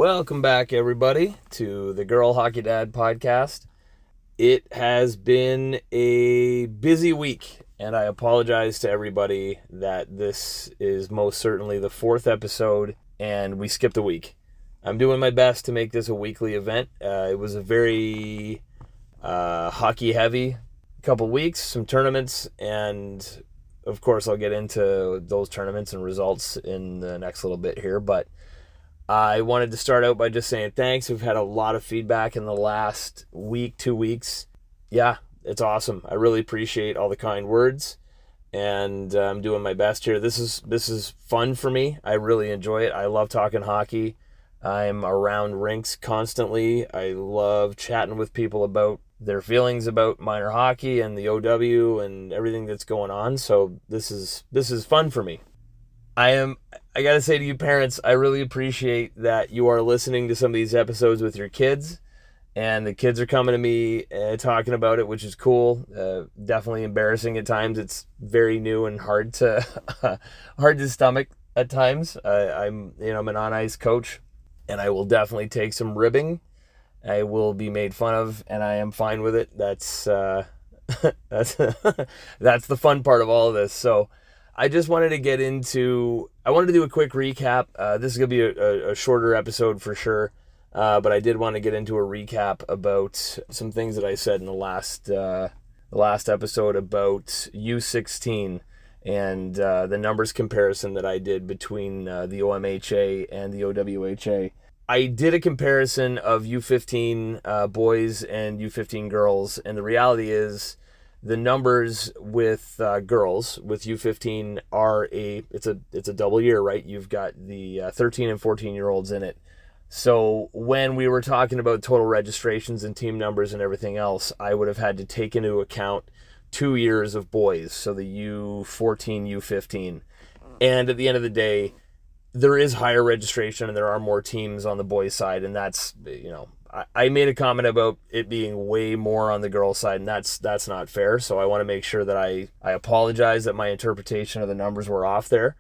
Welcome back, everybody, to the Girl Hockey Dad podcast. It has been a busy week, and I apologize to everybody that this is most certainly the fourth episode, and we skipped a week. I'm doing my best to make this a weekly event. It was a very hockey-heavy couple weeks, some tournaments, and of course I'll get into those tournaments and results in the next little bit here, but I wanted to start out by just saying thanks. We've had a lot of feedback in the last week, 2 weeks. Yeah, it's awesome. I really appreciate all the kind words, and I'm doing my best here. This is fun for me. I really enjoy it. I love talking hockey. I'm around rinks constantly. I love chatting with people about their feelings about minor hockey and the OW and everything that's going on. So this is fun for me. I gotta say to you parents, I really appreciate that you are listening to some of these episodes with your kids, and the kids are coming to me talking about it, which is cool. Definitely embarrassing at times. It's very new and hard to stomach at times. I'm an on-ice coach, and I will definitely take some ribbing. I will be made fun of, and I am fine with it. That's that's the fun part of all of this. So I just wanted to I wanted to do a quick recap. This is going to be a shorter episode for sure, but I did want to get into a recap about some things that I said in the last episode about U16 and the numbers comparison that I did between the OMHA and the OWHA. I did a comparison of U15 boys and U15 girls, and the reality is the numbers with girls with U15 are it's a double year, right? You've got the 13 and 14-year-olds in it. So when we were talking about total registrations and team numbers and everything else, I would have had to take into account 2 years of boys, so the U14, U15. And at the end of the day, there is higher registration and there are more teams on the boys' side, and that's, I made a comment about it being way more on the girls' side, and that's not fair. So I want to make sure that I apologize that my interpretation of the numbers were off there.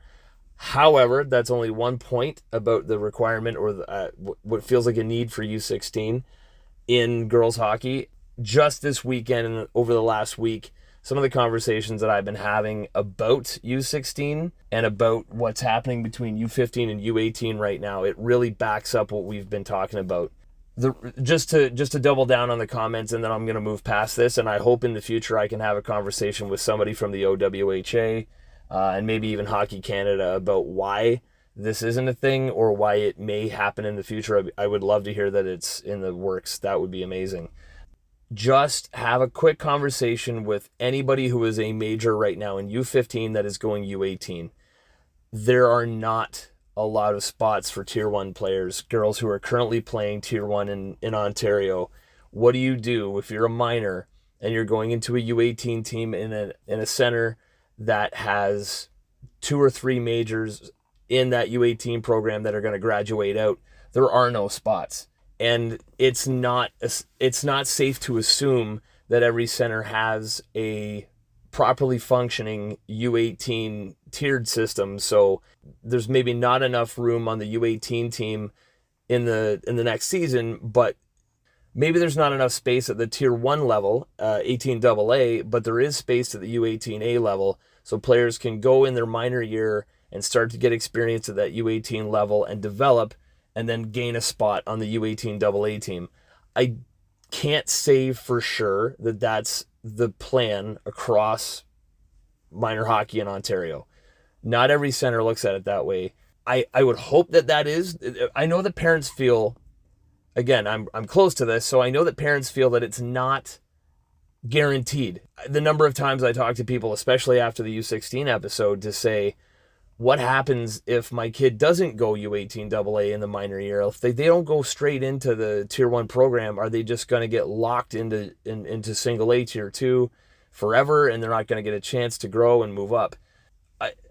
However, that's only one point about the requirement or what feels like a need for U16 in girls hockey. Just this weekend and over the last week, some of the conversations that I've been having about U16 and about what's happening between U15 and U18 right now, it really backs up what we've been talking about. Just to double down on the comments, and then I'm going to move past this, and I hope in the future I can have a conversation with somebody from the OWHA and maybe even Hockey Canada about why this isn't a thing or why it may happen in the future. I would love to hear that it's in the works. That would be amazing. Just have a quick conversation with anybody who is a major right now in U15 that is going U18. There are not a lot of spots for Tier 1 players, girls who are currently playing Tier 1 in Ontario. What do you do if you're a minor and you're going into a U18 team in a center that has 2 or 3 majors in that U18 program that are going to graduate out? There are no spots. And it's not safe to assume that every center has a properly functioning U18 tiered system. So there's maybe not enough room on the U18 team in the next season, but maybe there's not enough space at the Tier 1 level, 18AA, but there is space at the U18A level, so players can go in their minor year and start to get experience at that U18 level and develop, and then gain a spot on the U18AA team. I can't say for sure that that's the plan across minor hockey in Ontario. Not every center looks at it that way. I would hope that is. I know that parents feel, again, I'm close to this, so I know that parents feel that it's not guaranteed. The number of times I talk to people, especially after the U16 episode, to say, what happens if my kid doesn't go U18AA in the minor year? If they don't go straight into the Tier 1 program, are they just going to get locked into single A Tier 2 forever, and they're not going to get a chance to grow and move up?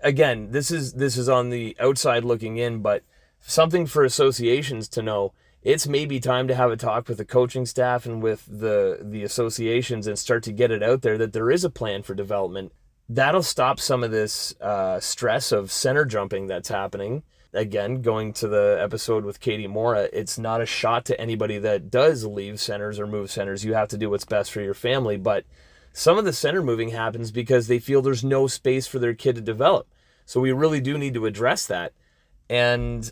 Again, this is on the outside looking in, but something for associations to know. It's maybe time to have a talk with the coaching staff and with the associations and start to get it out there that there is a plan for development. That'll stop some of this stress of center jumping that's happening. again, going to the episode with Katie Mora, it's not a shot to anybody that does leave centers or move centers. You have to do what's best for your family. But some of the center moving happens because they feel there's no space for their kid to develop. So we really do need to address that. And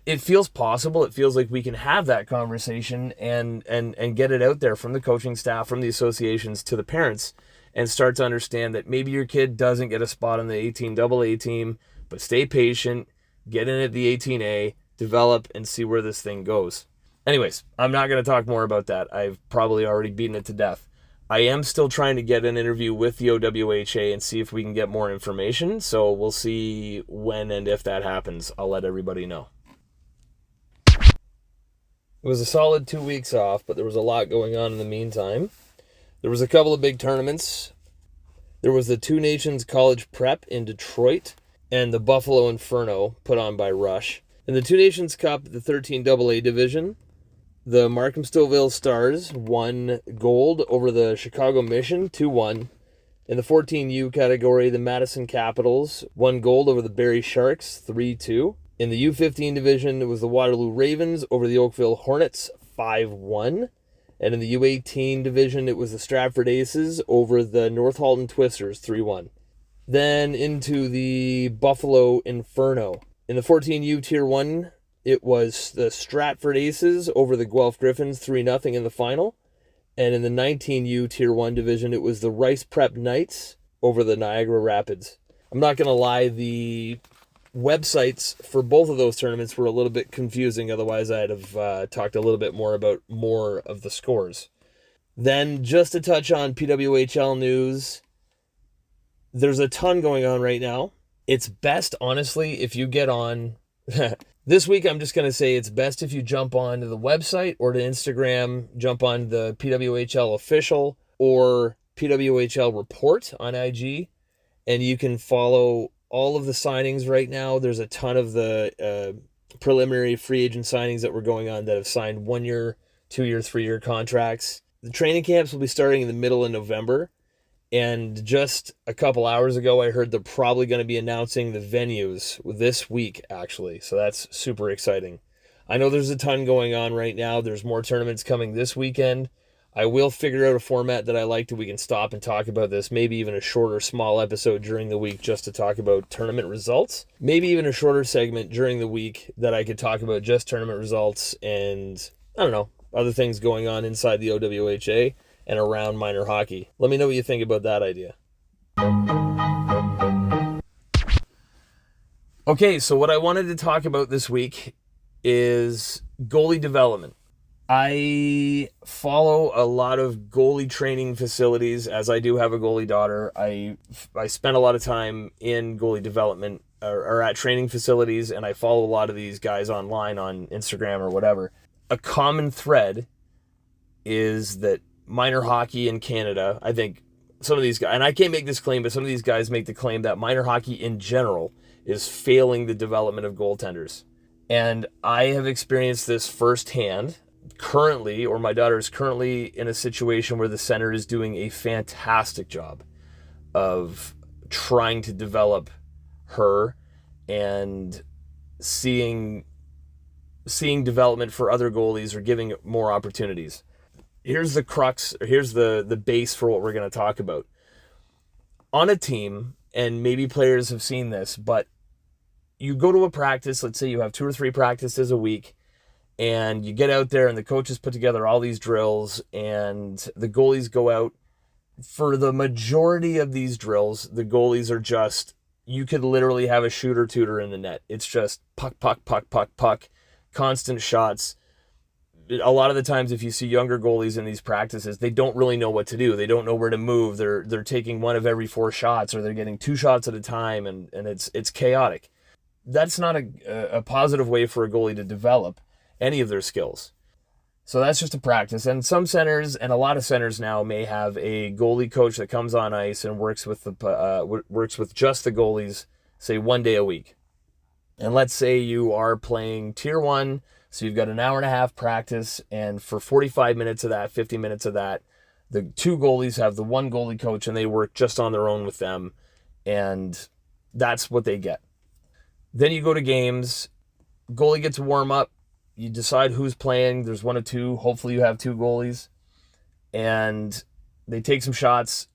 it feels possible. It feels like we can have that conversation and get it out there from the coaching staff, from the associations to the parents, and start to understand that maybe your kid doesn't get a spot on the 18AA team, but stay patient, get in at the 18A, develop, and see where this thing goes. Anyways, I'm not going to talk more about that. I've probably already beaten it to death. I am still trying to get an interview with the OWHA and see if we can get more information, so we'll see when and if that happens. I'll let everybody know. It was a solid 2 weeks off, but there was a lot going on in the meantime. There was a couple of big tournaments. There was the Two Nations College Prep in Detroit and the Buffalo Inferno put on by Rush. In the Two Nations Cup, the 13AA division, the Markham Stouffville Stars won gold over the Chicago Mission 2-1. In the 14U category, the Madison Capitals won gold over the Barrie Sharks 3-2. In the U15 division, it was the Waterloo Ravens over the Oakville Hornets 5-1. And in the U18 division, it was the Stratford Aces over the North Halton Twisters 3-1. Then into the Buffalo Inferno. In the 14U Tier 1, it was the Stratford Aces over the Guelph Griffins 3-0 in the final. And in the 19U Tier 1 division, it was the Rice Prep Knights over the Niagara Rapids. I'm not going to lie, the websites for both of those tournaments were a little bit confusing. Otherwise, I'd have talked a little bit more about more of the scores. Then, just to touch on PWHL news, there's a ton going on right now. It's best, honestly, if you get on... This week, I'm just going to say it's best if you jump on to the website or to Instagram, jump on the PWHL official or PWHL report on IG, and you can follow all of the signings right now. There's a ton of the preliminary free agent signings that were going on that have signed 1 year, 2 year, 3 year contracts. The training camps will be starting in the middle of November. And just a couple hours ago, I heard they're probably going to be announcing the venues this week, actually. So that's super exciting. I know there's a ton going on right now. There's more tournaments coming this weekend. I will figure out a format that I like that we can stop and talk about this. Maybe even a shorter, small episode during the week just to talk about tournament results. Maybe even a shorter segment during the week that I could talk about just tournament results and, I don't know, other things going on inside the OWHA and around minor hockey. Let me know what you think about that idea. Okay, so what I wanted to talk about this week is goalie development. I follow a lot of goalie training facilities, as I do have a goalie daughter. I spend a lot of time in goalie development or at training facilities, and I follow a lot of these guys online on Instagram or whatever. A common thread is that minor hockey in Canada, I think some of these guys, and I can't make this claim, but some of these guys make the claim that minor hockey in general is failing the development of goaltenders. And I have experienced this firsthand. Currently, or my daughter is currently in a situation where the center is doing a fantastic job of trying to develop her and seeing development for other goalies or giving more opportunities. Here's the crux, or here's the base for what we're going to talk about. On a team, and maybe players have seen this, but you go to a practice, let's say you have 2 or 3 practices a week, and you get out there and the coaches put together all these drills and the goalies go out. For the majority of these drills, the goalies are just, you could literally have a shooter-tooter in the net. It's just puck, puck, puck, puck, puck, constant shots. A lot of the times if you see younger goalies in these practices, they don't really know what to do. They don't know where to move. They're taking 1 of every 4 shots, or they're getting 2 shots at a time, and it's chaotic. That's not a positive way for a goalie to develop any of their skills. So that's just a practice. And some centers, and a lot of centers now, may have a goalie coach that comes on ice and works with just the goalies, say 1 day a week. And let's say you are playing Tier 1, so you've got an hour and a half practice, and for 45 minutes of that, 50 minutes of that, the 2 goalies have the 1 goalie coach, and they work just on their own with them, and that's what they get. Then you go to games, Goalie gets a warm up. You decide who's playing. There's one or two. Hopefully you have two goalies. And they take some shots,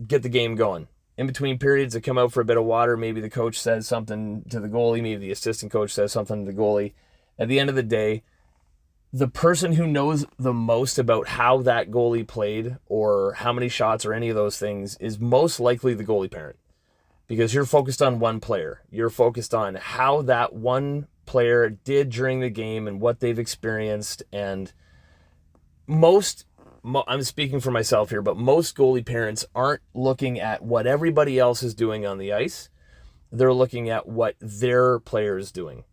get the game going. In between periods, they come out for a bit of water. Maybe the coach says something to the goalie. Maybe the assistant coach says something to the goalie. At the end of the day, the person who knows the most about how that goalie played or how many shots or any of those things is most likely the goalie parent, because you're focused on one player. You're focused on how that one player did during the game and what they've experienced. And I'm speaking for myself here, but most goalie parents aren't looking at what everybody else is doing on the ice. They're looking at what their player is doing.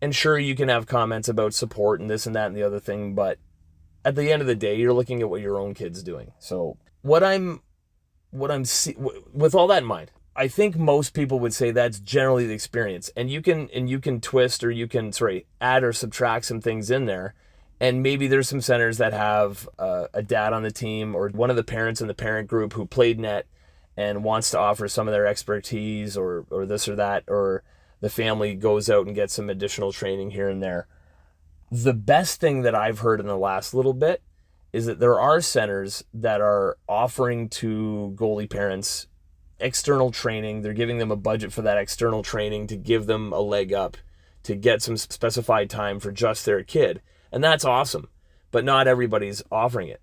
And sure, you can have comments about support and this and that and the other thing, but at the end of the day, you're looking at what your own kid's doing. So with all that in mind, I think most people would say that's generally the experience. And you can twist, or you can add or subtract some things in there. And maybe there's some centers that have a dad on the team or one of the parents in the parent group who played net and wants to offer some of their expertise or this or that, or the family goes out and gets some additional training here and there. The best thing that I've heard in the last little bit is that there are centers that are offering to goalie parents external training. They're giving them a budget for that external training to give them a leg up, to get some specified time for just their kid. And that's awesome, but not everybody's offering it.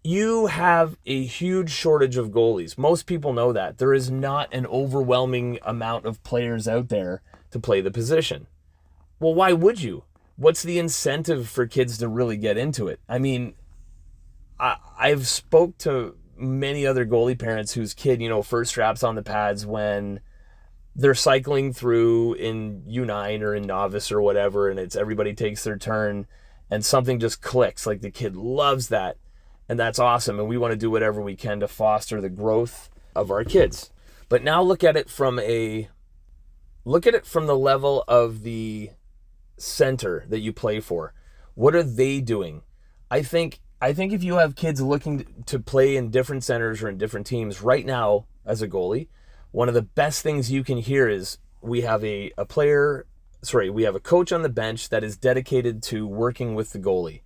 You have a huge shortage of goalies. Most people know that. There is not an overwhelming amount of players out there to play the position. Well, why would you? What's the incentive for kids to really get into it? I mean, I've spoke to many other goalie parents whose kid, first straps on the pads when they're cycling through in U9 or in novice or whatever, and it's everybody takes their turn and something just clicks. Like the kid loves that. And that's awesome. And we want to do whatever we can to foster the growth of our kids. But now look at it from the level of the center that you play for. What are they doing? I think if you have kids looking to play in different centers or in different teams right now as a goalie, one of the best things you can hear is we have a coach on the bench that is dedicated to working with the goalie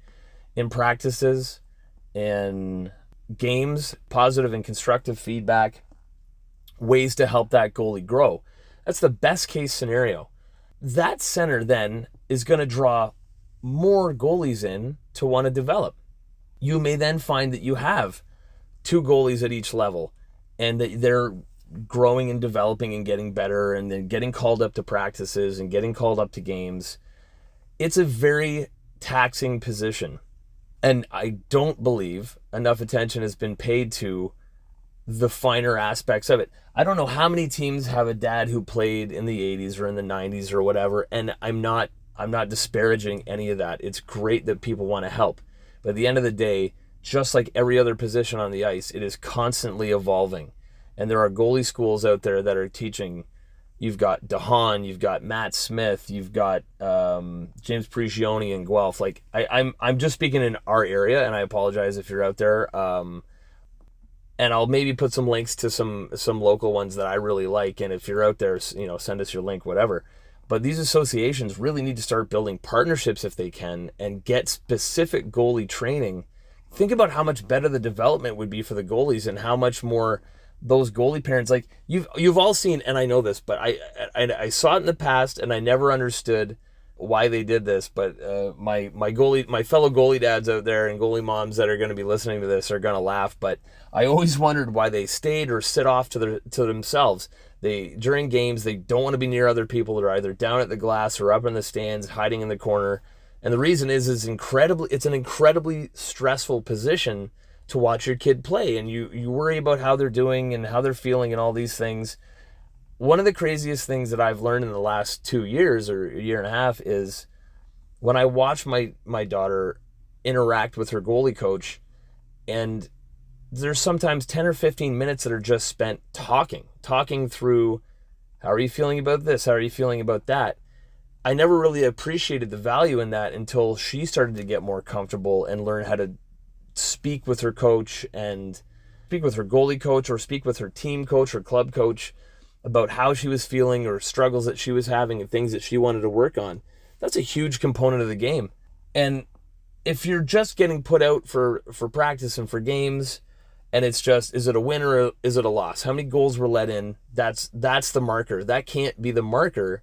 in practices, in games, positive and constructive feedback, ways to help that goalie grow. That's the best case scenario. That center then is going to draw more goalies in to want to develop. You may then find that you have two goalies at each level and that they're growing and developing and getting better and then getting called up to practices and getting called up to games. It's a very taxing position. And I don't believe enough attention has been paid to the finer aspects of it. I don't know how many teams have a dad who played in the 80s or in the 90s or whatever, and I'm not disparaging any of that. It's great that people want to help. But at the end of the day, just like every other position on the ice, it is constantly evolving. And there are goalie schools out there that are teaching. You've got DeHaan, you've got Matt Smith, you've got James Prigioni in Guelph. Like I'm just speaking in our area, and I apologize if you're out there. And I'll maybe put some links to some local ones that I really like. And if you're out there, send us your link, whatever. But these associations really need to start building partnerships if they can and get specific goalie training. Think about how much better the development would be for the goalies and how much more those goalie parents, like you've all seen, and I know this, but I saw it in the past and I never understood why they did this. But my fellow goalie dads out there and goalie moms that are going to be listening to this are going to laugh. But I always wondered why they stayed or sit off to themselves. During games, they don't want to be near other people. They're either down at the glass or up in the stands, hiding in the corner. And the reason is it's an incredibly stressful position to watch your kid play, and you worry about how they're doing and how they're feeling and all these things. One of the craziest things that I've learned in the last 2 years or a year and a half is when I watch my daughter interact with her goalie coach, and there's sometimes 10 or 15 minutes that are just spent talking through, how are you feeling about this? How are you feeling about that? I never really appreciated the value in that until she started to get more comfortable and learn how to speak with her coach and speak with her goalie coach or speak with her team coach or club coach about how she was feeling or struggles that she was having and things that she wanted to work on. That's a huge component of the game. And if you're just getting put out for practice and for games, and it's just, is it a win or is it a loss? How many goals were let in? That's the marker. That can't be the marker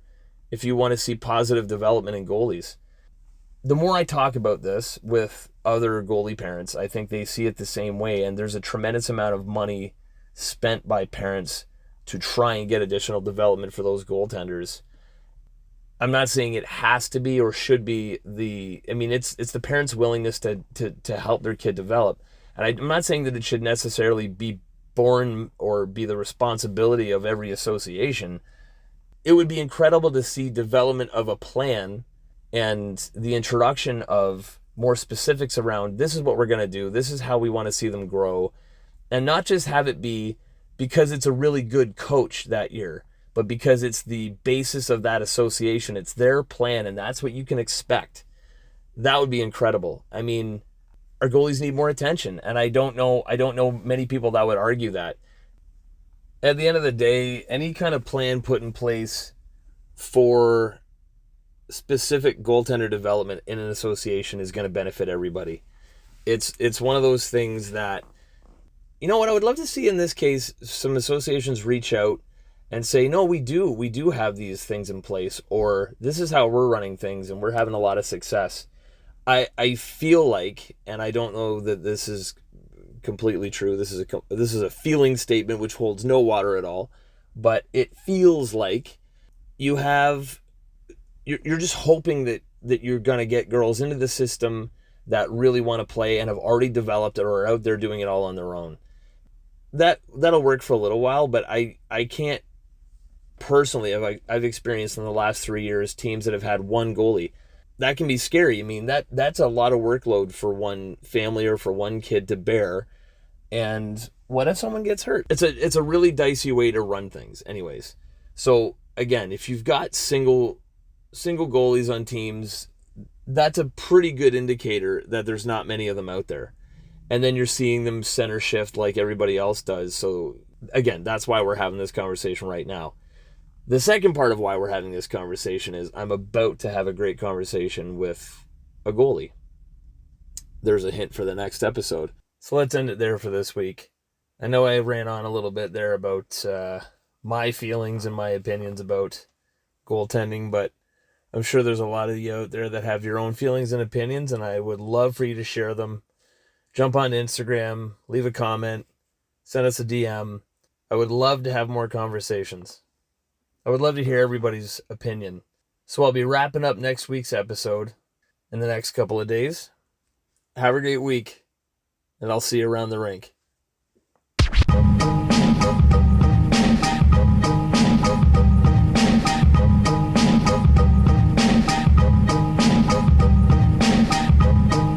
if you want to see positive development in goalies. The more I talk about this with other goalie parents, I think they see it the same way, and there's a tremendous amount of money spent by parents to try and get additional development for those goaltenders. I'm not saying it has to be or should be it's the parents' willingness to help their kid develop. And I'm not saying that it should necessarily be born or be the responsibility of every association. It would be incredible to see development of a plan and the introduction of more specifics around, this is what we're going to do, this is how we want to see them grow, and not just have it be because it's a really good coach that year, but because it's the basis of that association. It's their plan, and that's what you can expect. That would be incredible. I mean, our goalies need more attention, and I don't know many people that would argue that. At the end of the day, any kind of plan put in place for specific goaltender development in an association is going to benefit everybody. It's one of those things that, you know what, I would love to see in this case, some associations reach out and say, no, we do have these things in place, or this is how we're running things and we're having a lot of success. I feel like, and I don't know that this is completely true, this is a feeling statement which holds no water at all, but it feels like you're just hoping that you're going to get girls into the system that really want to play and have already developed it or are out there doing it all on their own. That'll work for a little while, but I can't personally, I've experienced in the last 3 years teams that have had one goalie. That can be scary. I mean, that's a lot of workload for one family or for one kid to bear. And what if someone gets hurt? It's a really dicey way to run things anyways. So again, if you've got single goalies on teams, that's a pretty good indicator that there's not many of them out there. And then you're seeing them center shift like everybody else does. So again, that's why we're having this conversation right now. The second part of why we're having this conversation is I'm about to have a great conversation with a goalie. There's a hint for the next episode. So let's end it there for this week. I know I ran on a little bit there about my feelings and my opinions about goaltending, but I'm sure there's a lot of you out there that have your own feelings and opinions, and I would love for you to share them. Jump on Instagram, leave a comment, send us a DM. I would love to have more conversations. I would love to hear everybody's opinion. So I'll be wrapping up next week's episode in the next couple of days. Have a great week, and I'll see you around the rink.